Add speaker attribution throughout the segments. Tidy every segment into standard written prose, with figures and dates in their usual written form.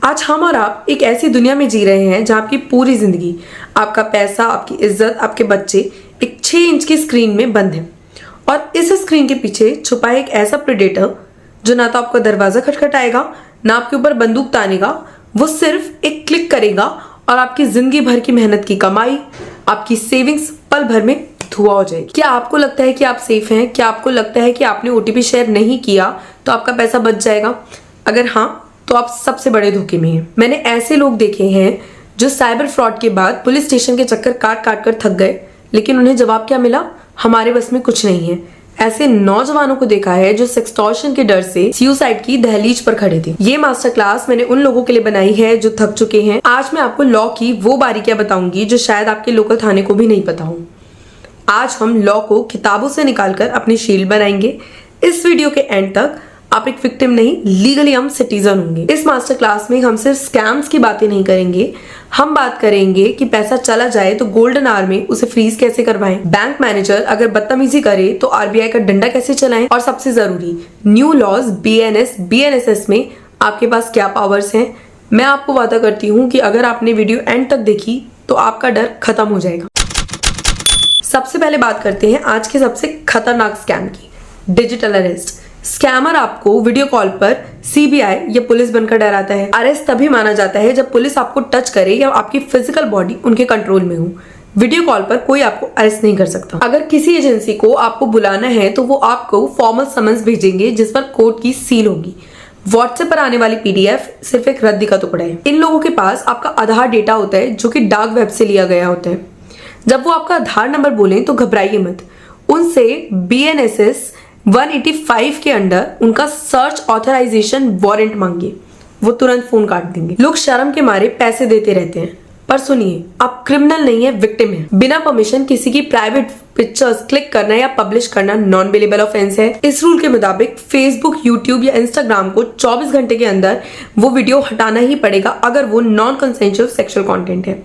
Speaker 1: आज हम और आप एक ऐसी दुनिया में जी रहे हैं जहाँ आपकी पूरी जिंदगी, आपका पैसा, आपकी इज्जत, आपके बच्चे एक 6 इंच की स्क्रीन में बंद है। और इस स्क्रीन के पीछे छुपा है एक ऐसा प्रेडेटर जो ना तो आपका दरवाजा खटखटाएगा, ना आपके ऊपर बंदूक तानेगा। वो सिर्फ एक क्लिक करेगा और आपकी जिंदगी भर की मेहनत की कमाई, आपकी सेविंग्स पल भर में धुआं हो जाएगी। क्या आपको लगता है कि आप सेफ हैं? क्या आपको लगता है कि आपने ओटीपी शेयर नहीं किया तो आपका पैसा बच जाएगा? अगर हाँ, तो आप सबसे बड़े धोखे में हैं। मैंने ऐसे लोग देखे हैं जो साइबर फ्रॉड के बाद पुलिस स्टेशन के चक्कर काट काट कर थक गए, लेकिन उन्हें जवाब क्या मिला? हमारे बस में कुछ नहीं है। ऐसे नौजवानों को देखा है जो सेक्सटॉर्शन के डर से सुसाइड की दहलीज पर खड़े थे। ये मास्टर क्लास मैंने उन लोगों के लिए बनाई है जो थक चुके हैं। आज मैं आपको लॉ की वो बारीकियां बताऊंगी जो शायद आपके लोकल थाने को भी नहीं पता हो। आज हम लॉ को किताबों से निकालकर अपनी शील्ड बनाएंगे। इस वीडियो के एंड तक आप एक विक्टिम नहीं, लीगली हम सिटीजन होंगे। इस मास्टर क्लास में हम सिर्फ स्कैम्स की बातें नहीं करेंगे, हम बात करेंगे कि पैसा चला जाए तो गोल्डन आवर में उसे फ्रीज कैसे करवाएं, बैंक मैनेजर अगर बदतमीजी करे तो आरबीआई का डंडा कैसे चलाएं, और सबसे जरूरी न्यू लॉज बीएनएस में आपके पास क्या पावर्स हैं। मैं आपको वादा करती हूँ कि अगर आपने वीडियो एंड तक देखी तो आपका डर खत्म हो जाएगा। सबसे पहले बात करते हैं आज के सबसे खतरनाक स्कैम की, डिजिटल अरेस्ट। स्कैमर आपको वीडियो कॉल पर सीबीआई या पुलिस बनकर डराता है। अरेस्ट तभी माना जाता है जब पुलिस आपको टच करे या आपकी फिजिकल बॉडी उनके कंट्रोल में हो। वीडियो कॉल पर कोई आपको अरेस्ट नहीं कर सकता। अगर किसी एजेंसी को आपको बुलाना है तो वो आपको फॉर्मल समन्स भेजेंगे जिस पर कोर्ट की सील होगी। व्हाट्सएप पर आने वाली पीडीएफ सिर्फ एक रद्दी का टुकड़ा है। इन लोगों के पास आपका आधार डेटा होता है जो कि डार्क वेब से लिया गया होता है। जब वो आपका आधार नंबर बोले तो घबराइए मत। उनसे बीएनएस 185 के अंडर उनका सर्च ऑथराइजेशन वारंट मांगिए, वो तुरंत फोन काट देंगे। लोग शर्म के मारे पैसे देते रहते हैं, पर सुनिए, आप क्रिमिनल नहीं है, विक्टिम है। बिना परमिशन किसी की प्राइवेट पिक्चर्स क्लिक करना या पब्लिश करना नॉन बेलेबल ऑफेंस है। इस रूल के मुताबिक फेसबुक, यूट्यूब या इंस्टाग्राम को 24 घंटे के अंदर वो वीडियो हटाना ही पड़ेगा अगर वो नॉन कंसेंशुअल सेक्सुअल कंटेंट है।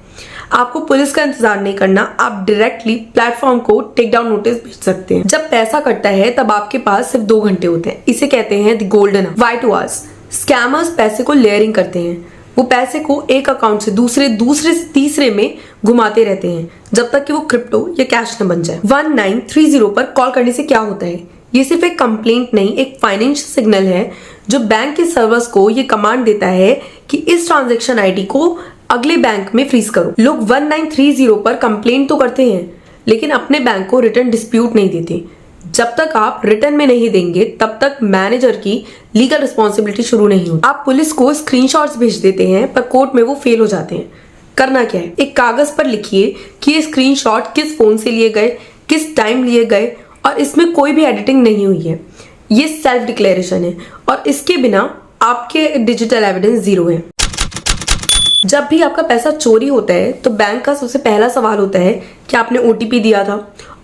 Speaker 1: आपको पुलिस का इंतजार नहीं करना, आप डायरेक्टली प्लेटफॉर्म को टेक डाउन नोटिस भेज सकते हैं। जब पैसा कटता है तब आपके पास सिर्फ 2 घंटे होते हैं। इसे कहते हैं the golden why two hours. Scammers पैसे को लेयरिंग करते हैं। वो पैसे को एक अकाउंट से दूसरे से तीसरे में घुमाते रहते हैं जब तक कि वो क्रिप्टो या कैश न बन जाए। 1930 पर कॉल करने से क्या होता है? ये सिर्फ एक कंप्लेंट नहीं, एक फाइनेंशियल सिग्नल है जो बैंक के सर्वर्स को ये कमांड देता है कि इस ट्रांजैक्शन आईडी को अगले बैंक में फ्रीज करो। लोग 1930 पर कंप्लेंट तो करते हैं लेकिन अपने बैंक को रिटर्न डिस्प्यूट नहीं देते। जब तक आप रिटर्न में नहीं देंगे तब तक मैनेजर की लीगल रिस्पॉन्सिबिलिटी शुरू नहीं होती। आप पुलिस को स्क्रीनशॉट्स भेज देते हैं पर कोर्ट में वो फेल हो जाते हैं। करना क्या है? एक कागज पर लिखिए कि ये स्क्रीनशॉट किस फोन से लिए गए, किस टाइम लिए गए, और इसमें कोई भी एडिटिंग नहीं हुई है। ये सेल्फ डिक्लेरेशन है और इसके बिना आपके डिजिटल एविडेंस जीरो है। जब भी आपका पैसा चोरी होता है तो बैंक का सबसे पहला सवाल होता है कि आपने ओटीपी दिया था,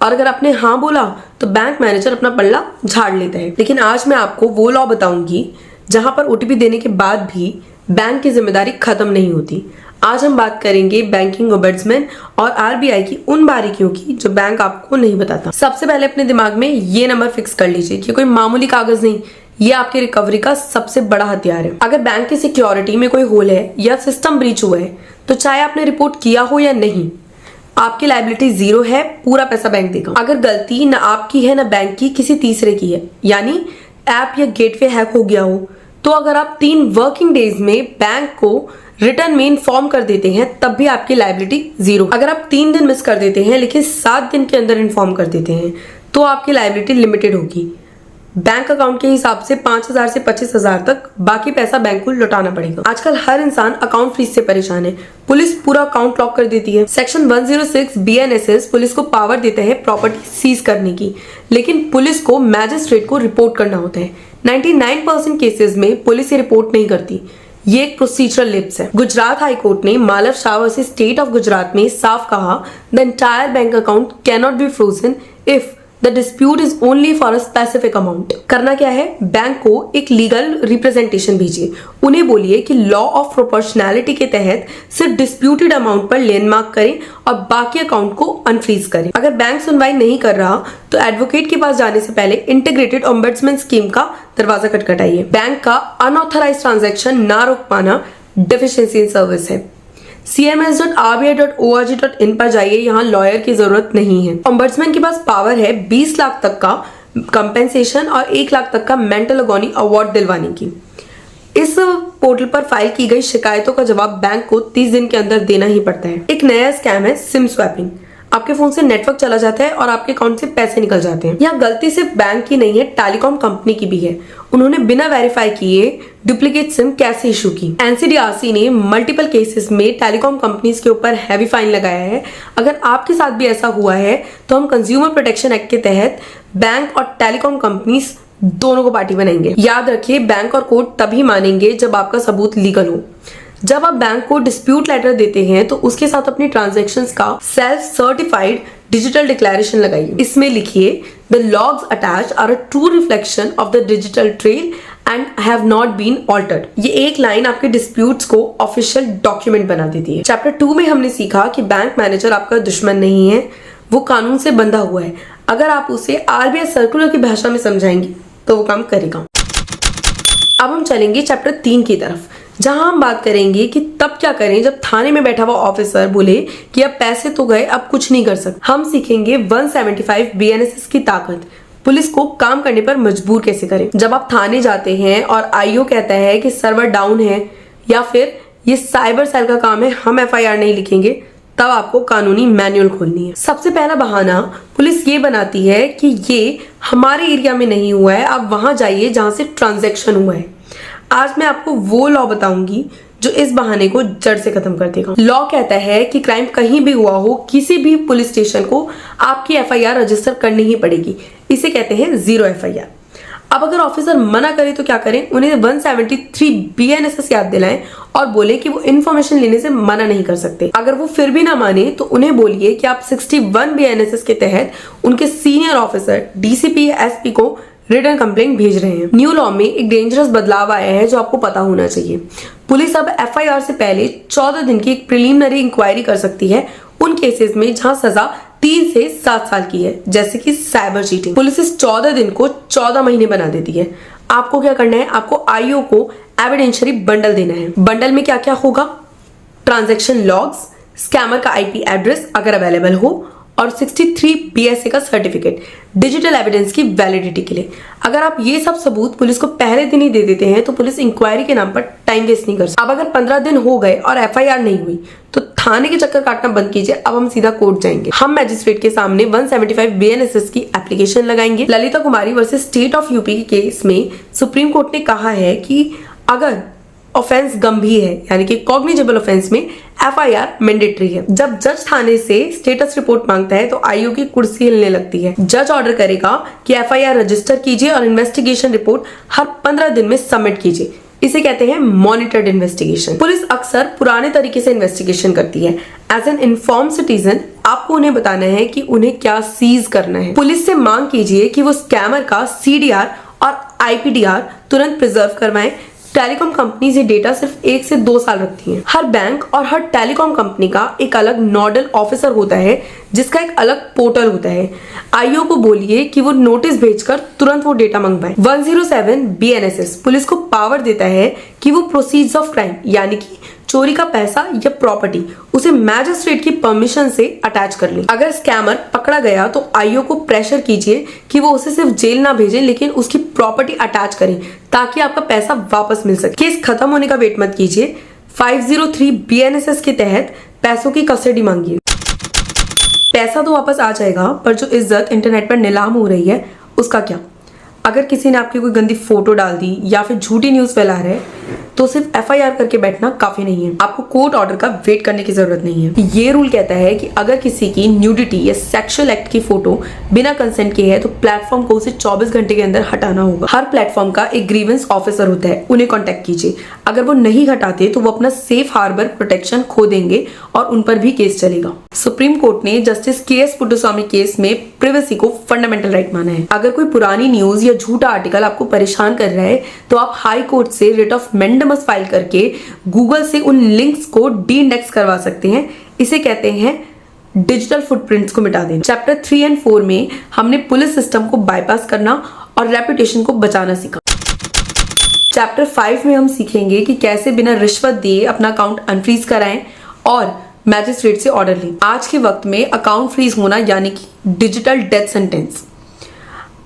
Speaker 1: और अगर आपने हाँ बोला तो बैंक मैनेजर अपना पल्ला झाड़ लेता है। लेकिन आज मैं आपको वो लॉ बताऊंगी जहां पर ओटीपी देने के बाद भी बैंक की जिम्मेदारी खत्म नहीं होती। आज हम बात करेंगे बैंकिंग ओम्बड्समैन और आरबीआई की उन बारीकियों की जो बैंक आपको नहीं बताता। सबसे पहले अपने दिमाग में ये नंबर फिक्स कर लीजिए कि कोई मामूली कागज नहीं, ये आपकी रिकवरी का सबसे बड़ा हथियार है। अगर बैंक की सिक्योरिटी में कोई होल है या सिस्टम ब्रीच हुआ है तो चाहे आपने रिपोर्ट किया हो या नहीं, आपकी लायबिलिटी जीरो है, पूरा पैसा बैंक देगा। अगर गलती न आपकी है न बैंक की, किसी तीसरे की है, यानी ऐप या गेटवे हैक हो गया हो, तो अगर आप 3 वर्किंग डेज में बैंक को रिटर्न में इन्फॉर्म कर देते हैं तब भी आपकी लायबिलिटी जीरो। अगर आप 3 दिन मिस कर देते हैं लेकिन 7 दिन के अंदर इन्फॉर्म कर देते हैं तो आपकी लायबिलिटी लिमिटेड होगी। बैंक अकाउंट के हिसाब से 5,000 से 25,000 तक, बाकी पैसा बैंक को लौटाना पड़ेगा। आजकल हर इंसान अकाउंट फ्रीज से परेशान है। पुलिस पूरा अकाउंट लॉक कर देती है। सेक्शन 106 बीएनएस पुलिस को पावर देता है प्रॉपर्टी सीज करने की, लेकिन पुलिस को मैजिस्ट्रेट को रिपोर्ट करना होता है। 99% केसेस में पुलिस ये रिपोर्ट नहीं करती। ये एक प्रोसीजरल लिप्स है। गुजरात हाई कोर्ट ने Malav Shah versus state of Gujarat में साफ कहा, the entire bank account can not be frozen if the dispute is only for a specific amount. करना क्या है? बैंक को एक लीगल रिप्रेजेंटेशन भेजिए। उन्हें बोलिए कि लॉ ऑफ प्रोपोर्शनैलिटी के तहत सिर्फ डिस्प्यूटेड अमाउंट पर लैंडमार्क करें और बाकी अकाउंट को अनफ्रीज करें। अगर बैंक सुनवाई नहीं कर रहा तो एडवोकेट के पास जाने से पहले इंटीग्रेटेड ओम्बड्समैन स्कीम का दरवाजा खटखटाइए। बैंक का अनऑथराइज ट्रांजैक्शन ना रोक पाना डेफिशिएंसी इन सर्विस है। cms.rbi.org.in पर जाइए, यहाँ लॉयर की जरूरत नहीं है। ओम्बड्समैन के पास पावर है 20 लाख तक का कंपेंसेशन और 1 लाख तक का मेंटल अगोनी अवार्ड दिलवाने की। इस पोर्टल पर फाइल की गई शिकायतों का जवाब बैंक को 30 दिन के अंदर देना ही पड़ता है। एक नया स्कैम है सिम स्वैपिंग। आपके फोन से नेटवर्क चला जाता है और आपके अकाउंट से पैसे निकल जाते हैं। यहाँ गलती सिर्फ बैंक की नहीं है, टेलीकॉम कंपनी की भी है। उन्होंने बिना वेरीफाई किए डुप्लीकेट सिम कैसे इशू की। एनसीडीआरसी ने मल्टीपल केसेस में टेलीकॉम कंपनीज के ऊपर हैवी फाइन लगाया है। अगर आपके साथ भी ऐसा हुआ है तो हम कंज्यूमर प्रोटेक्शन एक्ट के तहत बैंक और टेलीकॉम कंपनीज दोनों को पार्टी बनाएंगे। याद रखिए, बैंक और कोर्ट तभी मानेंगे जब आपका सबूत लीगल हो। जब आप बैंक को डिस्प्यूट लेटर देते हैं तो उसके साथ अपनी ट्रांजैक्शंस का सेल्फ सर्टिफाइड डिजिटल डिक्लेरेशन लगाइए। इसमें लिखिए the logs attached are a true reflection of the digital trail and have not been altered. ये एक लाइन आपके डिस्प्यूट्स को ऑफिशियल डॉक्यूमेंट बना देती है। चैप्टर 2 में हमने सीखा कि बैंक मैनेजर आपका दुश्मन नहीं है, वो कानून से बंधा हुआ है। अगर आप उसे आरबीआई सर्कुलर की भाषा में समझाएंगे तो वो काम करेगा। अब हम चलेंगे चैप्टर 3 की तरफ, जहां हम बात करेंगे कि तब क्या करें जब थाने में बैठा हुआ ऑफिसर बोले कि अब पैसे तो गए, अब कुछ नहीं कर सकते। हम सीखेंगे 175 BNSS की ताकत, पुलिस को काम करने पर मजबूर कैसे करें। जब आप थाने जाते हैं और आईओ कहता है कि सर्वर डाउन है या फिर ये साइबर सेल का काम है, हम FIR नहीं लिखेंगे, तब आपको कानूनी मैनुअल खोलनी है। सबसे पहला बहाना पुलिस ये बनाती है कि ये हमारे एरिया में नहीं हुआ है, आप वहां जाइए जहां से ट्रांजैक्शन हुआ है। आज मैं आपको वो लॉ बताऊंगी जो इस बहाने को जड़ से खत्म कर देगा। लॉ कहता है कि क्राइम कहीं भी हुआ हो, किसी भी पुलिस स्टेशन को आपकी FIR रजिस्टर करनी ही पड़ेगी। इसे कहते हैं जीरो FIR। अब अगर ऑफिसर मना करे तो क्या करें? उन्हें 173 BNSS याद दिलाएं और बोले कि वो इन्फॉर्मेशन लेने से मना नहीं कर सकते। अगर वो फिर भी ना माने तो उन्हें बोलिए कि आप 61 BNSS के तहत उनके सीनियर ऑफिसर DCP या SP को रिटर्न कंप्लेंट भेज रहे हैं। न्यू लॉ में एक डेंजरस बदलाव आया है जो आपको पता होना चाहिए। पुलिस अब FIR से पहले 14 दिन की एक प्रिलिमिनरी इंक्वायरी कर सकती है उन केसेस में जहां सजा 3 से 7 साल की है, जैसे कि साइबर चीटिंग। पुलिस इस 14 दिन को 14 महीने बना देती है। आपको क्या करना है? आपको आईओ को एविडेंशियरी बंडल देना है। बंडल में क्या क्या होगा? ट्रांजैक्शन लॉग्स, स्कैमर का IP एड्रेस अगर अवेलेबल हो, और 63 BSA का सर्टिफिकेट डिजिटल एविडेंस की वैलिडिटी के लिए। अगर आप ये सब सबूत पुलिस को पहले दिन ही दे देते हैं तो पुलिस इंक्वायरी के नाम पर टाइम वेस्ट नहीं कर सकती। अब अगर 15 दिन हो गए और FIR नहीं हुई तो थाने के चक्कर काटना बंद कीजिए। अब हम सीधा कोर्ट जाएंगे। हम मैजिस्ट्रेट के सामने 175 BNSS की एप्लीकेशन लगाएंगे। ललिता कुमारी वर्सेस स्टेट ऑफ यूपी के केस में सुप्रीम कोर्ट ने कहा है कि अगर ऑफेंस गंभीर है, यानी कि कॉग्निजेबल ऑफेंस में FIR मैंडेटरी है। जब जज थाने से स्टेटस रिपोर्ट मांगता है तो आईओ की कुर्सी हिलने लगती है। जज ऑर्डर करेगा कि FIR रजिस्टर कीजिए और इन्वेस्टिगेशन रिपोर्ट हर 15 दिन में सबमिट कीजिए। इसे कहते हैं मॉनिटर्ड इन्वेस्टिगेशन। पुलिस अक्सर पुराने तरीके से इन्वेस्टिगेशन करती है। एज एन इन्फॉर्म सिटीजन आपको उन्हें बताना है कि उन्हें क्या सीज करना है। पुलिस से मांग कीजिए कि वो स्कैमर का CDR और IPDR तुरंत प्रिजर्व करवाएं। टेलीकॉम कंपनीज ये डेटा सिर्फ 1 से 2 साल रखती हैं। हर बैंक और हर टेलीकॉम कंपनी का एक अलग नोडल ऑफिसर होता है जिसका एक अलग पोर्टल होता है। आईओ को बोलिए कि वो नोटिस भेजकर तुरंत वो डेटा मंगवाए। 107 BNSS पुलिस को पावर देता है कि वो प्रोसीड्स ऑफ क्राइम, यानी कि चोरी का पैसा या प्रॉपर्टी, उसे मैजिस्ट्रेट की परमिशन से अटैच कर ले। अगर स्कैमर पकड़ा गया तो आईओ को प्रेशर कीजिए कि वो उसे सिर्फ जेल ना भेजे लेकिन उसकी प्रॉपर्टी अटैच करें ताकि आपका पैसा वापस मिल सके। केस खत्म होने का वेट मत कीजिए। 503 BNSS के तहत पैसों की कस्टडी मांगिए। पैसा तो वापस आ जाएगा, पर जो इज्जत इंटरनेट पर नीलाम हो रही है उसका क्या? अगर किसी ने आपकी कोई गंदी फोटो डाल दी या फिर झूठी न्यूज फैला रहे तो सिर्फ FIR करके बैठना काफी नहीं है। आपको कोर्ट ऑर्डर का वेट करने की जरूरत नहीं है। ये रूल कहता है कि अगर किसी की न्यूडिटी या सेक्सुअल एक्ट की फोटो बिना कंसेंट के है तो प्लेटफॉर्म को उसे 24 घंटे के अंदर हटाना होगा। हर प्लेटफॉर्म का एक ग्रीवेंस ऑफिसर होता है, उन्हें कॉन्टेक्ट कीजिए। अगर वो नहीं हटाते तो वो अपना सेफ हार्बर प्रोटेक्शन खो देंगे और उन पर भी केस चलेगा। सुप्रीम कोर्ट ने जस्टिस KS पुट्टुस्वामी केस में प्रिवेसी को फंडामेंटल राइट माना है। अगर कोई पुरानी न्यूज या झूठा आर्टिकल आपको परेशान कर रहा है तो आप हाई कोर्ट से रिट ऑफ मेंडेमस फाइल करके गूगल से उन लिंक्स को डी-इंडेक्स करवा सकते हैं। इसे कहते हैं डिजिटल फुटप्रिंट्स को मिटा देना। चैप्टर 3 और 4 में हमने पुलिस सिस्टम को बाईपास करना और रेपुटेशन को बचाना सीखा। चैप्टर 5 में हम सीखेंगे कि कैसे बिना रिश्वत दिए अपना अकाउंट अनफ्रीज कराएं और मैजिस्ट्रेट से ऑर्डर लें। आज के वक्त में अकाउंट फ्रीज होना यानी कि डिजिटल डेथ सेंटेंस।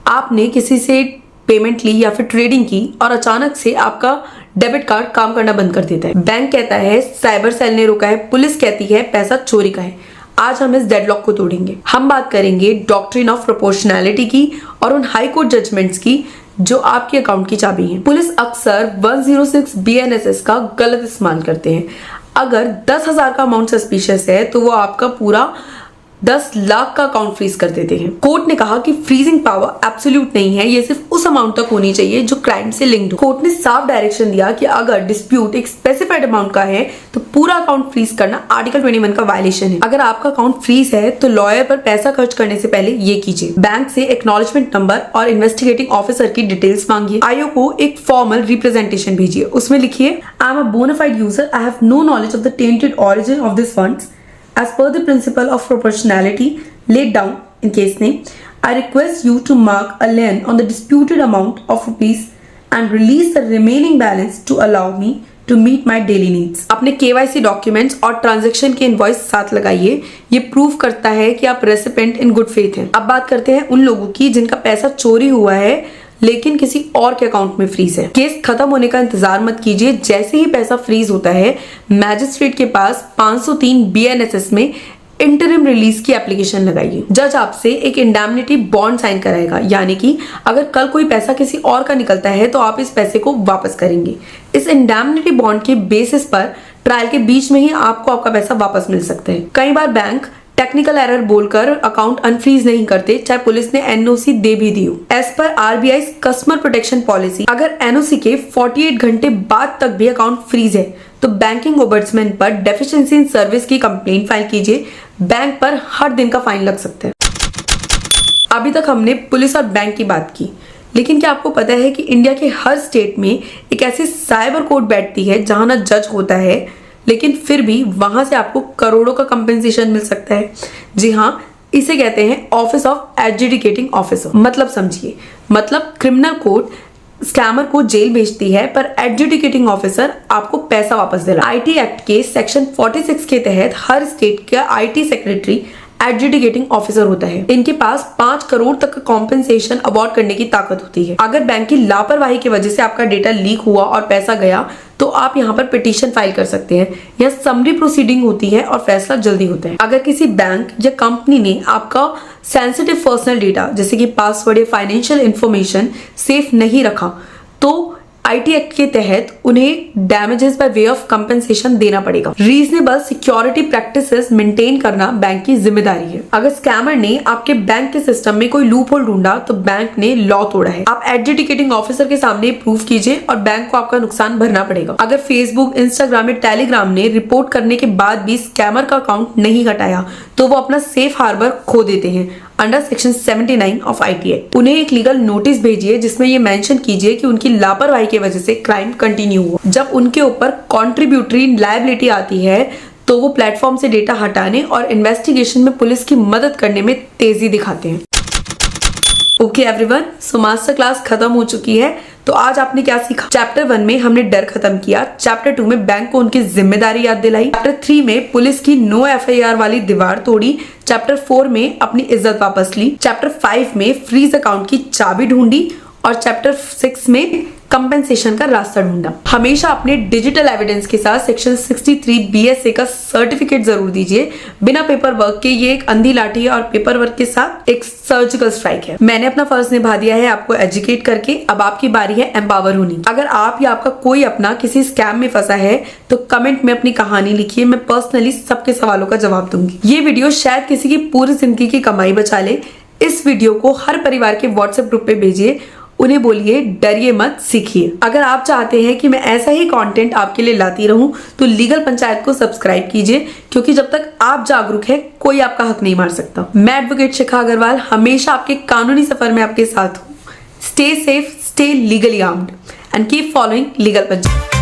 Speaker 1: आपने किसी से पेमेंट ली या फिर ट्रेडिंग की और अचानक से आपका डेबिट कार्ड काम करना बंद कर देता है। बैंक कहता है साइबर सेल ने रोका है, पुलिस कहती है पैसा चोरी का है। आज हम इस डेडलॉक को तोड़ेंगे। हम बात करेंगे डॉक्ट्रिन ऑफ प्रोपोर्शनैलिटी की और उन हाई कोर्ट जजमेंट्स की जो आपके अकाउंट की चाबी है। पुलिस अक्सर 106 BNSS का गलत इस्तेमाल करते हैं। अगर 10,000 का अमाउंट सस्पिशियस है तो वो आपका पूरा 10 लाख का अकाउंट फ्रीज कर देते हैं। कोर्ट ने कहा कि फ्रीजिंग पावर एब्सोल्यूट नहीं है, ये सिर्फ उस अमाउंट तक होनी चाहिए जो क्राइम से लिंक्ड हो। कोर्ट ने साफ डायरेक्शन दिया कि अगर डिस्प्यूट एक स्पेसिफाइड अमाउंट का है तो पूरा अकाउंट फ्रीज करना आर्टिकल 21 का वायलेशन है। अगर आपका अकाउंट फ्रीज है तो लॉयर पर पैसा खर्च करने से पहले ये कीजिए, बैंक से एक्नॉलेजमेंट नंबर और इन्वेस्टिगेटिंग ऑफिसर की डिटेल्स मांगिए। आईओ को एक फॉर्मल रिप्रेजेंटेशन भेजिए, उसमें लिखिए I am a bonafide user, I have no knowledge of the tainted origin of this funds as per the principle of proportionality laid down in case name. I request you to mark a lien on the disputed amount of rupees and release the remaining balance to allow me to meet my daily needs. अपने KYC documents और transaction के invoice साथ लगाइए। ये prove करता है कि आप रेसिपेंट इन गुड फेथ हैं। अब बात करते हैं उन लोगों की जिनका पैसा चोरी हुआ है लेकिन किसी और के अकाउंट में फ्रीज है। केस खत्म होने का इंतजार मत कीजिए, जैसे ही पैसा फ्रीज होता है मैजिस्ट्रेट के पास 503 BNSS में इंटरिम रिलीज की एप्लीकेशन लगाइए। जज आपसे एक इंडैमनिटी बॉन्ड साइन कराएगा, यानी कि अगर कल कोई पैसा किसी और का निकलता है तो आप इस पैसे को वापस करेंगे। इस इंडैमनिटी बॉन्ड के बेसिस पर ट्रायल के बीच में ही आपको आपका पैसा वापस मिल सकता है। कई बार बैंक टेक्निकल एरर बोलकर अकाउंट अनफ्रीज नहीं करते, चाहे पुलिस ने NOC दे भी दी हो। As per RBI customer protection policy, अगर NOC के 48 घंटे बाद तक भी अकाउंट फ्रीज है तो बैंकिंग ओम्बड्समैन पर डेफिशिएंसी इन सर्विस की कंप्लेंट फाइल कीजिए। बैंक पर हर दिन का फाइन लग सकता है। अभी तक हमने पुलिस और बैंक की बात की, लेकिन क्या आपको पता है कि इंडिया के हर स्टेट में एक ऐसी साइबर कोर्ट बैठती है जहां ना जज होता है लेकिन फिर भी वहां से आपको करोड़ों का कंपेंसेशन मिल सकता है। जी हाँ, इसे कहते हैं ऑफिस ऑफ एडजुडिकेटिंग ऑफिसर। मतलब समझिए, मतलब क्रिमिनल कोर्ट स्कैमर को जेल भेजती है पर एडजुडिकेटिंग ऑफिसर आपको पैसा वापस दे रहा है। IT एक्ट के सेक्शन 46 के तहत हर स्टेट का IT सेक्रेटरी एडजुडिकेटिंग ऑफिसर होता है। इनके पास 5 करोड़ तक का कॉम्पेंसेशन अवार्ड करने की ताकत होती है। अगर बैंक की लापरवाही की वजह से आपका डेटा लीक हुआ और पैसा गया तो आप यहाँ पर पिटीशन फाइल कर सकते हैं। यह समरी प्रोसीडिंग होती है और फैसला जल्दी होता है। अगर किसी बैंक या कंपनी ने आपका सेंसिटिव पर्सनल डेटा जैसे कि पासवर्ड या फाइनेंशियल इंफॉर्मेशन सेफ नहीं रखा तो IT एक्ट के तहत उन्हें damages by way of compensation देना पड़ेगा। रीजनेबल सिक्योरिटी प्रैक्टिसेस मेंटेन करना बैंक की जिम्मेदारी है। अगर स्कैमर ने आपके बैंक के सिस्टम में कोई लूप होल ढूंढा तो बैंक ने लॉ तोड़ा है। आप एडजुडिकेटिंग ऑफिसर के सामने प्रूफ कीजिए और बैंक को आपका नुकसान भरना पड़ेगा। अगर फेसबुक, इंस्टाग्राम या टेलीग्राम ने रिपोर्ट करने के बाद भी स्कैमर का अकाउंट नहीं हटाया तो वो अपना सेफ हार्बर खो देते हैं under section 79 of IT act. उन्हें एक लीगल नोटिस भेजिए जिसमें ये मेंशन कीजिए कि उनकी लापरवाही की वजह से क्राइम कंटिन्यू हुआ। जब उनके ऊपर कॉन्ट्रीब्यूटरी लायबिलिटी आती है तो वो प्लेटफॉर्म से डेटा हटाने और इन्वेस्टिगेशन में पुलिस की मदद करने में तेजी दिखाते हैं। Okay everyone, so master class खत्म हो चुकी है। तो आज आपने क्या सीखा? चैप्टर 1 में हमने डर खत्म किया, चैप्टर 2 में बैंक को उनकी जिम्मेदारी याद दिलाई, चैप्टर 3 में पुलिस की नो FIR वाली दीवार तोड़ी, चैप्टर 4 में अपनी इज्जत वापस ली, चैप्टर 5 में फ्रीज अकाउंट की चाबी ढूंढी और चैप्टर 6 में कंपेंसेशन का रास्ता ढूंढा। हमेशा अपने डिजिटल एविडेंस के साथ सेक्शन 63 BSA का सर्टिफिकेट जरूर दीजिए। बिना पेपर वर्क के ये एक अंधी लाठी है और पेपर वर्क के साथ एक सर्जिकल स्ट्राइक है। मैंने अपना फर्ज निभा दिया है आपको एजुकेट करके, अब आपकी बारी है एम्पावर होने की। अगर आप या आपका कोई अपना किसी स्कैम में फंसा है तो कमेंट में अपनी कहानी लिखिए, मैं पर्सनली सबके सवालों का जवाब दूंगी। ये वीडियो शायद किसी की पूरी जिंदगी की कमाई बचा ले। इस वीडियो को हर परिवार के WhatsApp ग्रुप पे भेजिए, उन्हें बोलिए डरिए मत, सीखिए। अगर आप चाहते हैं कि मैं ऐसा ही कंटेंट आपके लिए लाती रहूं तो लीगल पंचायत को सब्सक्राइब कीजिए, क्योंकि जब तक आप जागरूक हैं कोई आपका हक नहीं मार सकता। मैं एडवोकेट शिखा अग्रवाल हमेशा आपके कानूनी सफर में आपके साथ हूं। Stay safe, stay legally armed and keep following legal panchayat.